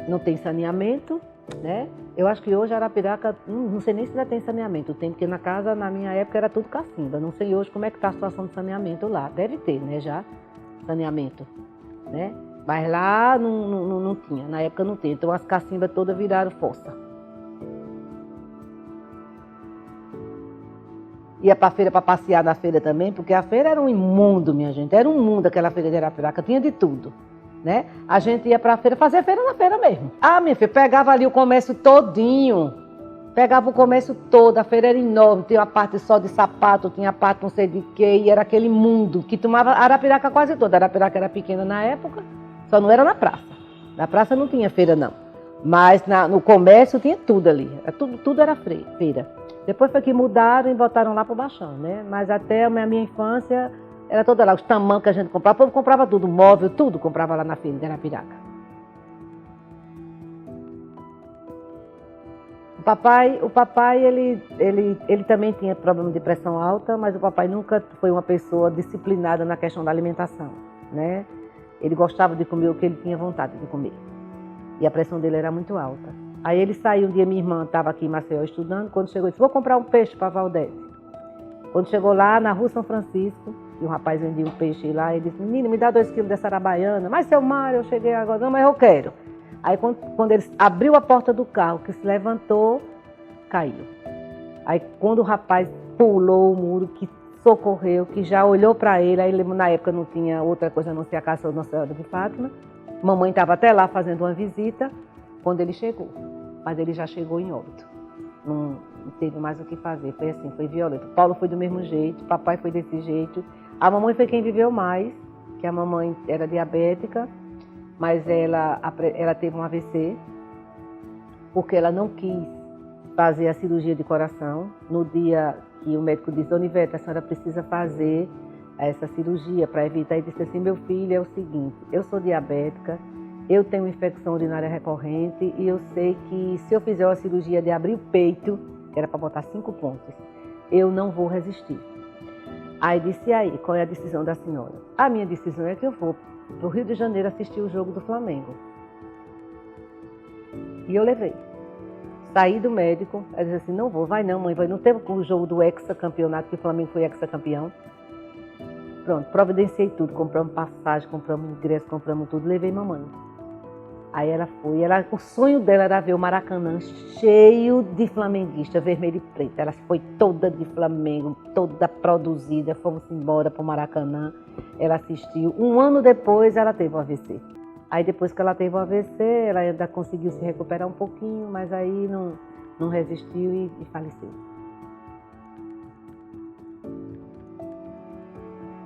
não tem saneamento, né? Eu acho que hoje Arapiraca, não sei nem se já tem saneamento. Tem, porque na casa, na minha época, era tudo cacimba. Não sei hoje como é que está a situação de saneamento lá. Deve ter, né, já, saneamento. né? Mas lá não tinha, na época não tinha. Então as cacimbas todas viraram fossa. Ia para a feira para passear na feira também, porque a feira era um imundo, minha gente. Era um mundo aquela feira de Arapiraca, tinha de tudo, né? A gente ia para a feira, fazer feira na feira mesmo. Ah, minha filha, pegava ali o comércio todinho. Pegava o comércio todo, a feira era enorme, tinha uma parte só de sapato, tinha a parte não sei de quê, e era aquele mundo que tomava Arapiraca quase toda. Arapiraca era pequena na época, só não era na praça. Na praça não tinha feira, não. Mas no comércio tinha tudo ali, tudo era feira. Depois foi que mudaram e botaram lá para o Baixão, né? Mas até a minha infância era toda lá, os tamancos que a gente comprava, o povo comprava tudo, móvel, tudo comprava lá na feira de Arapiraca. O papai ele também tinha problema de pressão alta, mas o papai nunca foi uma pessoa disciplinada na questão da alimentação, né? Ele gostava de comer o que ele tinha vontade de comer. E a pressão dele era muito alta. Aí ele saiu um dia, minha irmã estava aqui em Maceió estudando, quando chegou, disse, vou comprar um peixe para a Valdete. Quando chegou lá, na Rua São Francisco, e o rapaz vendia um peixe lá, ele disse, menina, me dá 2 quilos dessa arabaiana. Mas, seu Mário, eu cheguei agora, não, mas eu quero. Aí quando ele abriu a porta do carro, que se levantou, caiu. Aí quando o rapaz pulou o muro, que socorreu, que já olhou para ele, aí na época não tinha outra coisa a não ser a casa da Nossa Senhora de Fátima, mamãe estava até lá fazendo uma visita, quando ele chegou. Mas ele já chegou em óbito. Não teve mais o que fazer, foi assim, foi violento. Paulo foi do mesmo jeito, papai foi desse jeito. A mamãe foi quem viveu mais, que a mamãe era diabética, mas ela teve um AVC, porque ela não quis fazer a cirurgia de coração. No dia que o médico disse, Dona Ivete, a senhora precisa fazer essa cirurgia para evitar, e disse assim, meu filho, é o seguinte, eu sou diabética, eu tenho infecção urinária recorrente e eu sei que se eu fizer uma cirurgia de abrir o peito, que era para botar 5 pontos, eu não vou resistir. Aí disse, aí, qual é a decisão da senhora? A minha decisão é que eu vou para o Rio de Janeiro assistir o jogo do Flamengo. E eu levei. Saí do médico, ela disse assim, não vou, vai não, mãe, vai. Não teve o jogo do hexacampeonato, que o Flamengo foi hexacampeão. Pronto, providenciei tudo, compramos passagem, compramos ingresso, compramos tudo, levei mamãe. Aí ela foi, o sonho dela era ver o Maracanã cheio de flamenguista, vermelho e preto. Ela foi toda de Flamengo, toda produzida, fomos embora para o Maracanã. Ela assistiu. 1 ano depois ela teve o AVC. Aí depois que ela teve o AVC, ela ainda conseguiu se recuperar um pouquinho, mas aí não resistiu e faleceu.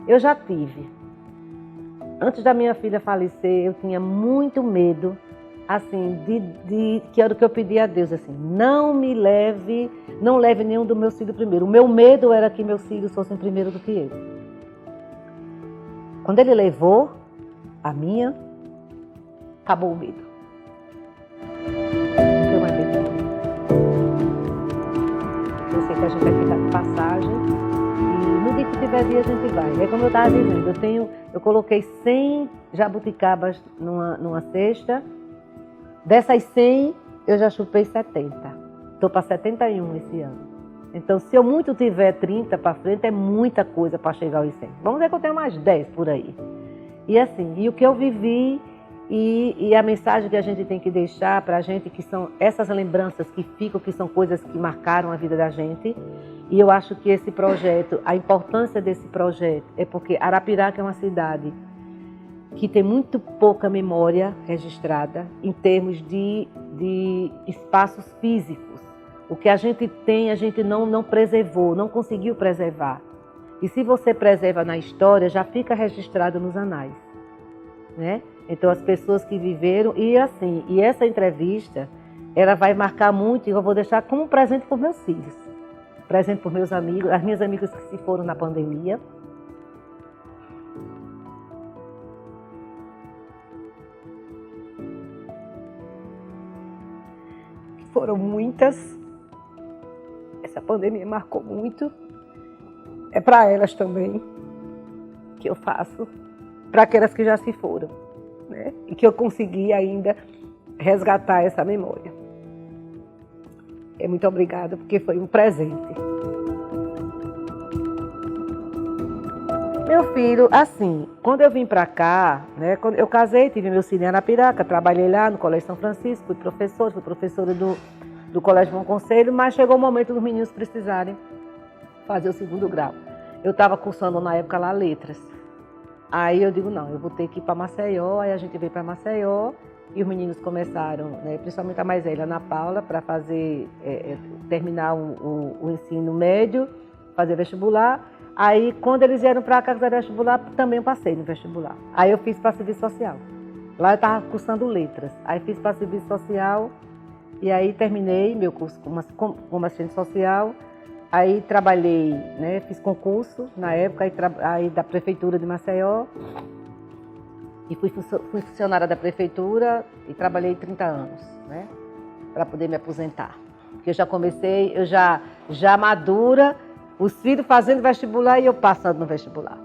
Eu já tive. Antes da minha filha falecer, eu tinha muito medo, assim, que era o que eu pedi a Deus, assim, não leve nenhum dos meus filhos primeiro. O meu medo era que meus filhos fossem primeiro do que eu. Quando ele levou a minha, acabou o medo. Não tenho mais medo. Eu sei que a gente vai ficar de passagem. No dia que tiver dia a gente vai. É como eu estava dizendo, eu coloquei 100 jabuticabas numa cesta. Dessas 100, eu já chupei 70. Estou para 71 esse ano. Então, se eu muito tiver 30 para frente, é muita coisa para chegar aos 100. Vamos ver que eu tenho mais 10 por aí. E assim, e o que eu vivi e a mensagem que a gente tem que deixar para a gente, que são essas lembranças que ficam, que são coisas que marcaram a vida da gente. E eu acho que esse projeto, a importância desse projeto é porque Arapiraca é uma cidade que tem muito pouca memória registrada em termos de espaços físicos. O que a gente tem, a gente não preservou, não conseguiu preservar. E se você preserva na história, já fica registrado nos anais, né? Então as pessoas que viveram, e essa entrevista, ela vai marcar muito, e eu vou deixar como presente para os meus filhos. Presente para os meus amigos, as minhas amigas que se foram na pandemia. Foram muitas. Essa pandemia marcou muito. É para elas também que eu faço, para aquelas que já se foram, né? E que eu consegui ainda resgatar essa memória. Muito obrigada, porque foi um presente. Meu filho, assim, quando eu vim para cá, né, quando eu casei, tive meu filho em Arapiraca, trabalhei lá no Colégio São Francisco, fui professora do Colégio Bom Conselho, mas chegou o momento dos meninos precisarem fazer o 2º grau. Eu estava cursando na época lá letras. Aí eu digo, não, eu vou ter que ir para Maceió, aí a gente veio para Maceió e os meninos começaram, né, principalmente a mais velha, Ana Paula, para fazer, terminar o ensino médio, fazer vestibular. Aí, quando eles vieram para cá fazer vestibular, também eu passei no vestibular. Aí eu fiz para serviço social. Lá eu estava cursando letras. Aí fiz para serviço social e aí terminei meu curso como assistente social. Aí trabalhei, né, fiz concurso na época aí da Prefeitura de Maceió. E fui funcionária da Prefeitura e trabalhei 30 anos, né, para poder me aposentar. Porque eu já comecei, eu já madura, os filhos fazendo vestibular e eu passando no vestibular.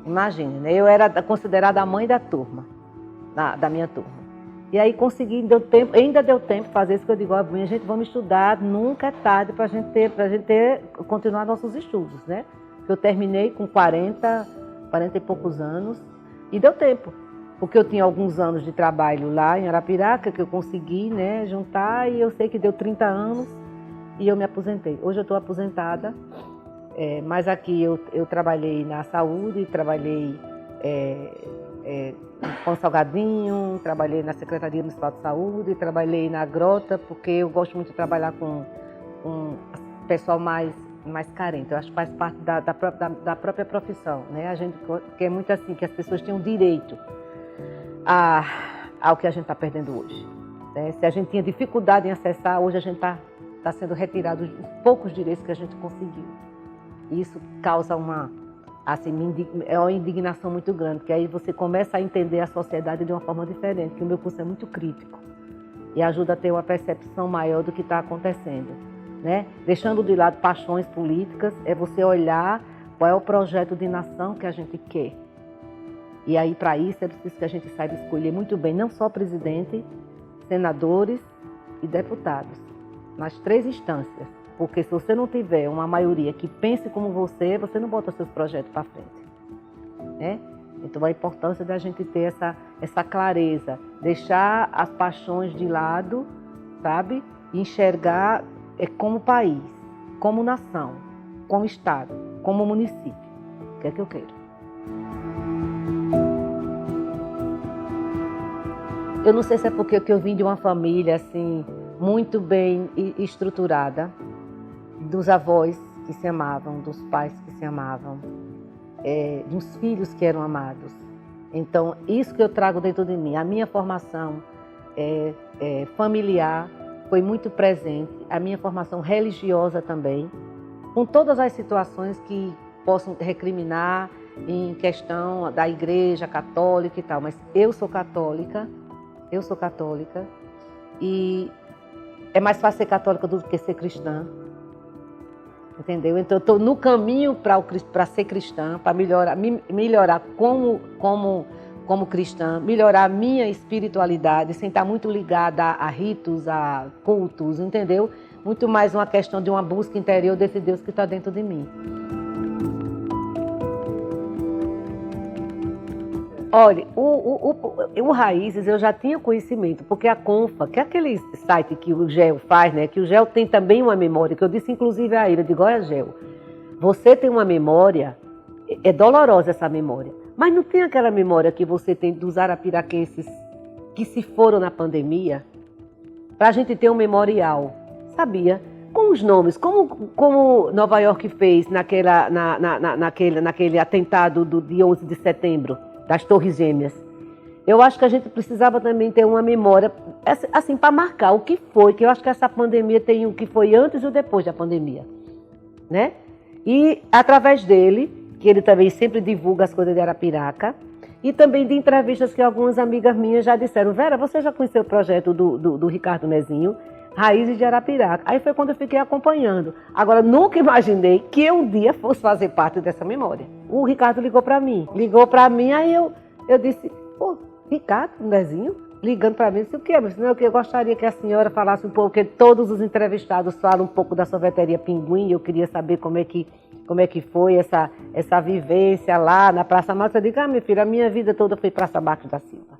Imagine, né? Eu era considerada a mãe da turma, da minha turma. E aí consegui, ainda deu tempo de fazer isso que eu digo, a gente vamos estudar, nunca é tarde para a gente continuar nossos estudos, né? Eu terminei com 40 e poucos anos e deu tempo. Porque eu tinha alguns anos de trabalho lá em Arapiraca que eu consegui, né, juntar e eu sei que deu 30 anos. E eu me aposentei. Hoje eu estou aposentada, mas aqui eu trabalhei na saúde, trabalhei com Salgadinho, trabalhei na Secretaria Municipal de Saúde, trabalhei na Grota, porque eu gosto muito de trabalhar com pessoal mais carente. Eu acho que faz parte da própria profissão, né? A gente quer muito assim, que as pessoas tenham direito ao que a gente está perdendo hoje, né? Se a gente tinha dificuldade em acessar, hoje a gente está sendo retirado os poucos direitos que a gente conseguiu. E isso causa uma indignação muito grande, porque aí você começa a entender a sociedade de uma forma diferente, que o meu curso é muito crítico e ajuda a ter uma percepção maior do que está acontecendo, né? Deixando de lado paixões políticas, é você olhar qual é o projeto de nação que a gente quer. E aí, para isso, é preciso que a gente saiba escolher muito bem, não só presidente, senadores e deputados, nas 3 instâncias, porque se você não tiver uma maioria que pense como você não bota seus projetos para frente, né? Então a importância da gente ter essa clareza, deixar as paixões de lado, sabe? E enxergar como país, como nação, como estado, como município. O que é que eu quero? Eu não sei se é porque eu vim de uma família assim muito bem estruturada, dos avós que se amavam, dos pais que se amavam, dos filhos que eram amados. Então, isso que eu trago dentro de mim, a minha formação familiar foi muito presente, a minha formação religiosa também, com todas as situações que possam recriminar em questão da igreja católica e tal, mas eu sou católica e é mais fácil ser católica do que ser cristã, entendeu? Então eu estou no caminho para ser cristã, para melhorar como cristã, melhorar a minha espiritualidade, sem estar muito ligada a ritos, a cultos, entendeu? Muito mais uma questão de uma busca interior desse Deus que está dentro de mim. Olha, o Raízes eu já tinha conhecimento, porque a Confa, que é aquele site que o GEL faz, né? Que o GEL tem também uma memória, que eu disse inclusive a ele, eu digo, olha GEL, você tem uma memória, é dolorosa essa memória, mas não tem aquela memória que você tem dos arapiraquenses que se foram na pandemia, para a gente ter um memorial, sabia? Com os nomes, como Nova York fez naquele atentado do dia 11 de setembro, das Torres Gêmeas. Eu acho que a gente precisava também ter uma memória, assim, para marcar o que foi, que eu acho que essa pandemia tem o que foi antes e o depois da pandemia, né? E através dele, que ele também sempre divulga as coisas de Arapiraca, e também de entrevistas que algumas amigas minhas já disseram, Vera, você já conheceu o projeto do Ricardo Nezinho, Raízes de Arapiraca? Aí foi quando eu fiquei acompanhando. Agora, nunca imaginei que eu um dia fosse fazer parte dessa memória. O Ricardo ligou para mim, aí eu disse, pô, Ricardo Nezinho? ligando para mim, disse, o que é? Não, que eu gostaria que a senhora falasse um pouco, porque todos os entrevistados falam um pouco da sorveteria Pinguim, eu queria saber como é que foi essa vivência lá na Praça Marques. Eu digo, minha filha, a minha vida toda foi Praça Marques da Silva.